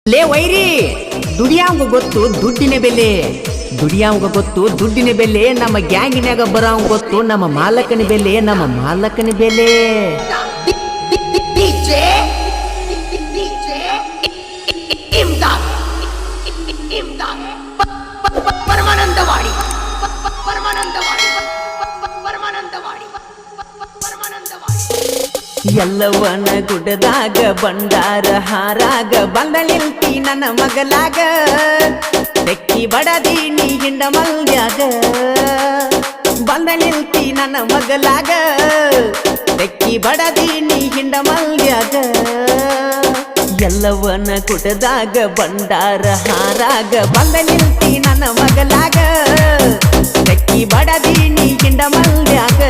ಲೇ ವೈರಿ ದುಡಿಯಾಂಗ ಗೊತ್ತು ದುಡ್ಡಿನ ಬೆಲೆ ದುಡಿಯಾಂಗ ಗೊತ್ತು ದುಡ್ಡಿನ ಬೆಲೆ ನಮ್ಮ ಗ್ಯಾಂಗಿನಾಗ ಬರೋಂಗ ಗೊತ್ತು ನಮ್ಮ ಮಾಲಕನ ಬೆಲೆ ಎಲ್ಲವನ ಗುಡ್ಡದಾಗ ಬಂಡಾರ ಹಾರಾಗ ಬಂದ ನಿಲ್ತಿ ನನ್ನ ಮಗಲಾಗ ತೆಕ್ಕಿ ಬಡದಿ ನೀ ಹಿಂಡ ಮಲ್ಯಾಗ ಬಂದ ನಿಲ್ತಿ ನನ್ನ ಮಗಲಾಗ ತೆಕ್ಕಿ ಬಡದಿ ನೀ ಹಿಂಡ ಮಲ್ಯಾಗ ಎಲ್ಲವನ ಗುಡ್ಡದಾಗ ಬಂಡಾರ ಹಾರಾಗ ಬಂದ ನಿಲ್ತಿ ನನ್ನ ಮಗಲಾಗ ತೆಕ್ಕಿ ಬಡದಿ ನೀ ಹಿಂಡ ಮಲ್ಯಾಗ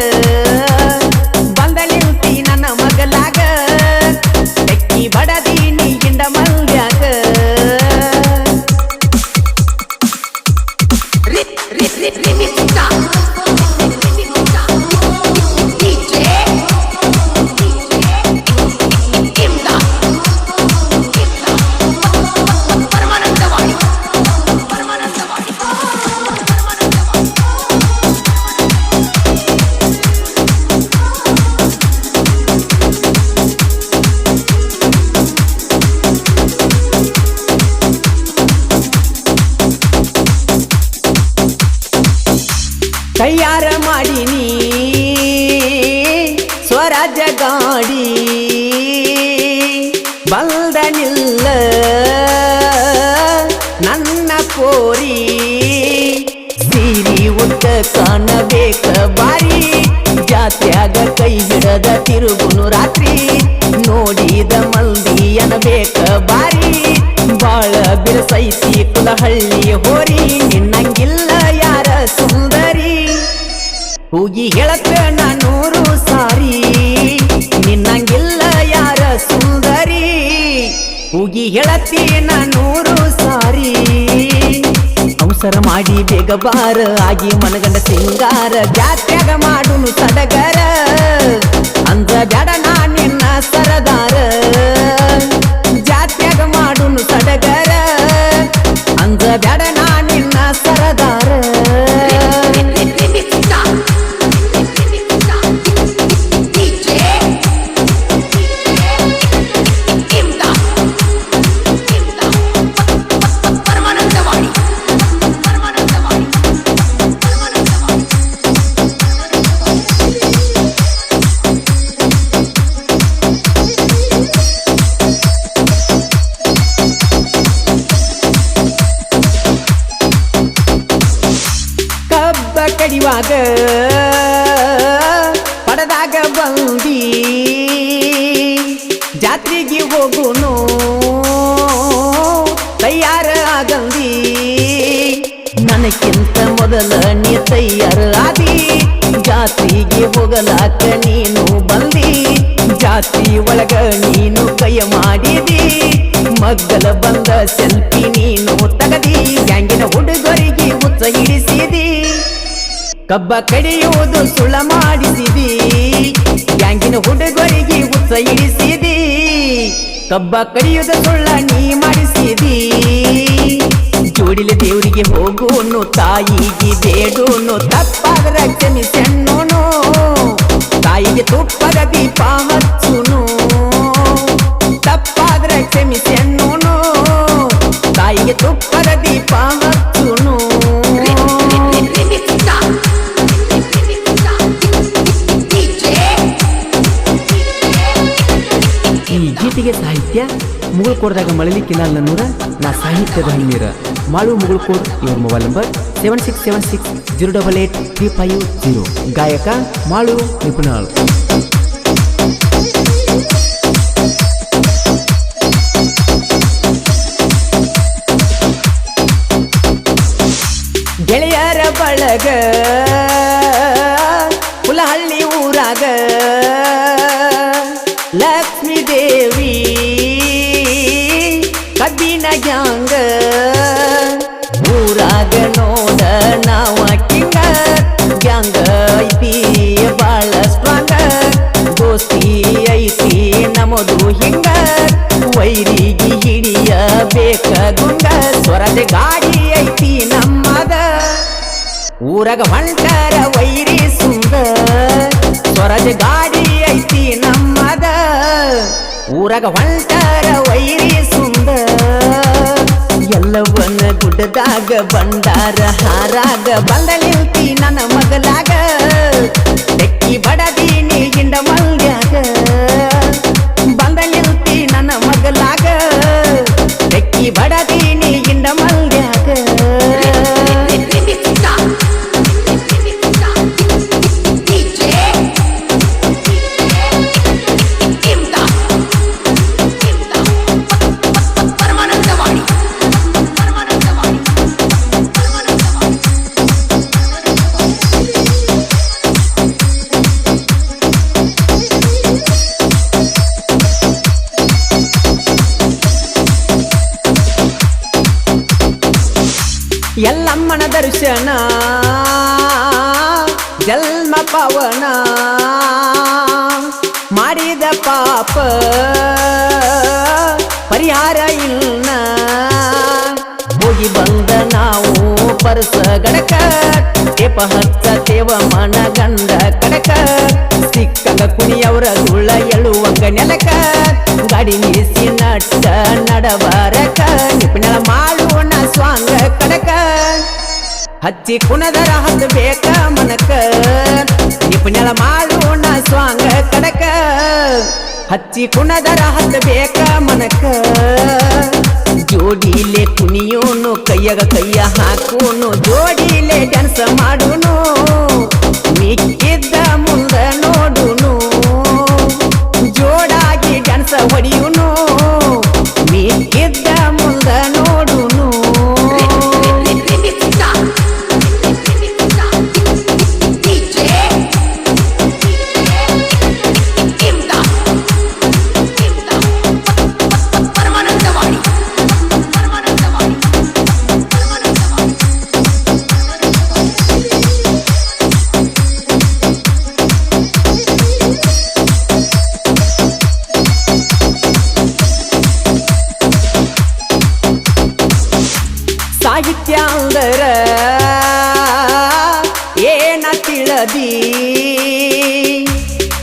ಬಂದ ನಿಲ್ತಿ ನನ್ನ ಮಗಲಾಗ ತೆಕ್ಕಿ ಬಡದಿ ನೀ ಹಿಂಡ ಮಲ್ಯಾಗ ತಯಾರ ಮಾಡಿನಿ ಸ್ವರಾಜ್ಯ ಗಾಡಿ ಬಂದ ನಿಲ್ಲ ನನ್ನ ಕೋರಿ ಸೀರಿ ಉದ್ದ ಕಾಣಬೇಕ ಬಾರಿ ಜಾತ್ಯಾಗ ಕೈ ಹಿಡದ ತಿರುಗುನು ರಾತ್ರಿ ನೋಡಿದ ಮಂದಿ ಅನಬೇಕ ಬಾರಿ ಬಾಳ ಬಿರಸೈತಿ ಕುಲಹಳ್ಳಿ ಹೋರಿ ನಿನ್ನಂಗಿಲ್ಲ ಯಾರ ಸುಂದರಿ ಹೋಗಿ ಹೇಳತ್ತ ನಾನೂರು ಸಾರಿ ನಿನ್ನಂಗಿಲ್ಲ ಯಾರ ಸುಂದರಿ ಹೋಗಿ ಹೇಳತ್ತಿ ನಾನೂರು ಸಾರಿ ಅವಸರ ಮಾಡಿ ಬೇಗ ಬಾರ ಆಗಿ ಮನಗಂಡ ಸಿಂಗಾರ ಜಾತ್ಯಾಗ ಮಾಡುನು ಸಡಗರ ಅಂದ ಬ್ಯಾಡ ನಾ ನಿನ್ನ ಸರದಾರ ಜಾತ್ಯಾಗ ಮಾಡುನು ಸಡಗರ ಅಂದ ಬ್ಯಾಡ ನಾ ನಿನ್ನ ಸರದಾರ ಕಡಿವಾಗ ಪಡದಾಗ ಬಂದಿ ಜಾತ್ರೆಗೆ ಹೋಗುನು ತಯಾರ ಆಗಂದಿ ನನಕ್ಕಿಂತ ಮೊದಲ ನೀ ತಯಾರ ಆದಿ ಜಾತ್ರೆಗೆ ಹೋಗಲಾಕ ನೀನು ಬಂದಿ ಜಾತ್ರೆ ಒಳಗ ನೀನು ಕೈಯ ಮಾಡಿದಿ ಮಗ್ಗಲ ಬಂದ ಸೆಲ್ಫಿ ನೀನು ತಗದಿ ಗ್ಯಾಂಗಿನ ಹುಡುಗರಿಗೆ ಹುಚ್ಚ ಹಿಡಿಸಿದಿ ಕಬ್ಬ ಕಡಿಯುವುದು ಸುಳ್ಳ ಮಾಡಿಸಿದಿ ಗ್ಯಾಂಗಿನ ಹುಡುಗರಿಗೆ ಹುಚ್ಚ ಹಿಡಿಸಿದಿ ಕಬ್ಬ ಕಡಿಯುವುದು ಸುಳ್ಳ ನೀ ಮಾಡಿಸಿದಿ ಜೋಡಿಲೆ ದೇವರಿಗೆ ಹೋಗುನು ತಾಯಿಗೆ ಬೇಡುನು ತಪ್ಪಾದ್ರ ಕ್ಷಮಿಸೆನ್ನೋನು ತಾಯಿಗೆ ತುಪ್ಪದ ದೀಪ ಹಚ್ಚುನು ತಪ್ಪಾದ್ರ ಕ್ಷಮಿಸೆನ್ನೋನು ತಾಯಿಗೆ ತುಪ್ಪದ ದೀಪ ಹಚ್ಚುನು ಈ ಗೀತೆಗೆ ಸಾಹಿತ್ಯ ಮುಗುಳ್ಕೋಡ್ದಾಗ ಮಳಲಿಕ್ಕಿಲ್ಲ ನನ್ನೂರ ನಾ ಸಾಹಿತ್ಯದ ಹಣ್ಣೀರ ಮಾಳು ಮುಗುಳ್ಕೋಡ್ ಇವ್ರ ಮೊಬೈಲ್ ನಂಬರ್ 7676088350 ಗಾಯಕ ಮಾಳು ನಿಪುಣಾಳ್ ಗೆಳೆಯರ ಬಳಗ ಹುಲಹಳ್ಳಿ ಊರಾಗ ಲಕ್ಷ್ಮೀ ದೇವಿ ಕಬ್ಬಿನ ಗ್ಯಾಂಗ ಊರಾಗ ನೋಡ ನಾವ ಕಿಂಗ ಗ್ಯಾಂಗ ಐತಿ ಬಾಳ ಸ್ಟ್ರಾಂಗ ದೋಸ್ತಿ ಐತಿ ನಮ್ಮದು ಹಿಂಗ ವೈರಿಗೆ ಹಿಡಿಯ ಬರಬೇಕ ಗುಂಡ ಸ್ವರದ ಗಾಡಿ ಐತಿ ನಮ್ಮದ ಊರಗ ಹೊಂಟರ ವೈರಿ ಸುಂದ ಸ್ವರದ ಗಾಡಿ ಐತಿ ನಮ್ಮದ ಊರಗ ಹೊಂಟರ ವೈರಿ ಸುಂದ ಎಲ್ಲವನ್ನ ಗುಡ್ಡದಾಗ ಬಂಡಾರ ಹಾರಾಗ ಬಂದ ನಿಲ್ತಿ ನನ್ನ ಮಗಲಾಗ ತೆಕ್ಕಿ ಬಡದೀನಿ ಗಿಂಡ ಮಲ್ಯಾಗ ಬಂದ ನಿಲ್ತಿ ನನ್ನ ಮಗಲಾಗ ತೆಕ್ಕಿ ಬಡದೀನಿ ಗಿಂಡ ಮಲ್ಯಾಗ ಎಲ್ಲಮ್ಮನ ದರ್ಶನ ಜನ್ಮ ಪವನ ಮಾಡಿದ ಪಾಪ ಪರಿಹಾರ ಇಲ್ಲ ಹೋಗಿ ಬಂದ ನಾವು ಪರಸ ಗಡಕ ಟೇಪ ಹಚ್ಚತೇವ ಮನ ಗಂಡ ಕಡಕ ಸಿಕ್ಕಂಗ ಕುಣಿಯವರ ಧೂಳ ಎಳುವಂಗ ನೆಲಕ ಗಾಡಿ ನಿಲ್ಲಿಸಿ ನಟ್ಟ ನಡಬಾರಕ ನಿಪುಣಳ ಮಾಡೋಣ ಸ್ವಾಂಗ ಕಡಕ ಹಚ್ಚಿ ಕುಣದರ ಹತ್ತಬೇಕ ಮನಕ ನಿಪುಣಳ ಮಾಡೋಣ ಸ್ವಾಂಗ ಕಡಕ ಹಚ್ಚಿ ಕುಣದರ ಹತ್ತಬೇಕ ಮನಕ ಜೋಡಿಲೆ ಕುಣಿಯೋನು ಕೈಯಾಗ ಕೈಯ ಹಾಕೋನು ಜೋಡಿಲೆ ಡ್ಯಾನ್ಸ್ ಮಾಡೋನು ಮಿಕ್ಕಿದ್ದ ಮುಂದ ನೋಡುನು ಜೋಡಾಗಿ ಡ್ಯಾನ್ಸ್ ಹೊಡಿಯುನು ಮಿಕ್ಕಿದ್ದ ಮುಂದ ನೋಡುನು ಸಾಹಿತ್ಯ ಅಂದರ ಏನ ತಿಳದಿ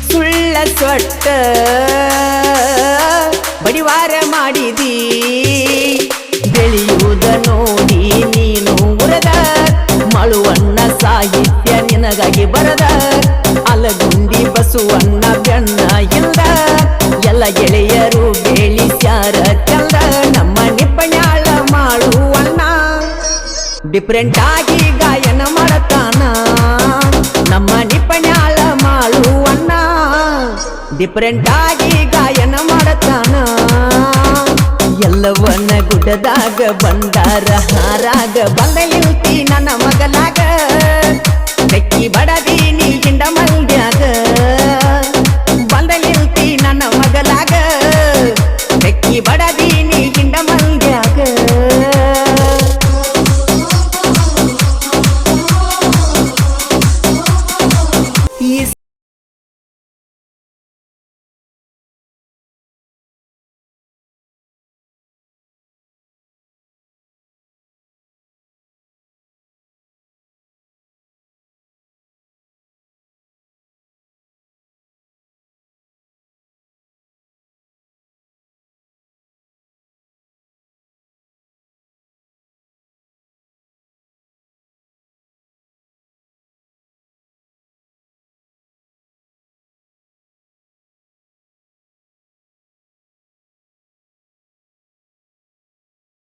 ಸುಳ್ಳ ಸೊಟ್ಟ ಬಡಿವಾರ ಮಾಡಿದಿ ಬೆಳೆಯುವುದ ನೋಡಿ ನೀನು ಉರದ ಮಳುವಣ್ಣ ಸಾಹಿತ್ಯ ನಿನಗಾಗಿ ಬರದ ಅಲಗುಂಡಿ ಬಸುವಣ್ಣ ಬೆಣ್ಣ ಇಲ್ದ ಎಲ್ಲ ಗೆಳೆಯರು ಬೆಳಿಸ್ಯಾರ ಚಂದ ನಮ್ಮ ನಿಪಣ್ಯಾಳ ಮಾಡುವಣ್ಣ ಡಿಫ್ರೆಂಟ್ ಆಗಿ ಗಾಯನ ಮಾಡತಾನ ನಮ್ಮ ನಿಪಣ್ಯಾಳ ಮಾಡುವಣ್ಣ ಡಿಫ್ರೆಂಟ್ ಆಗಿ ಗಾಯನ ಮಾಡತಾನ ಎಲ್ಲವನ್ನ ಗುಡ್ಡದಾಗ ಬಂಡಾರ ಹಾರಾಗ ಬಂದ ನಿಲ್ತಿ ನನ್ನ ಮಗಲಾಗ ತೆಕ್ಕಿ ಬಡದೀನಿ ಗಿಂಡ ಮಲ್ಯಾಗ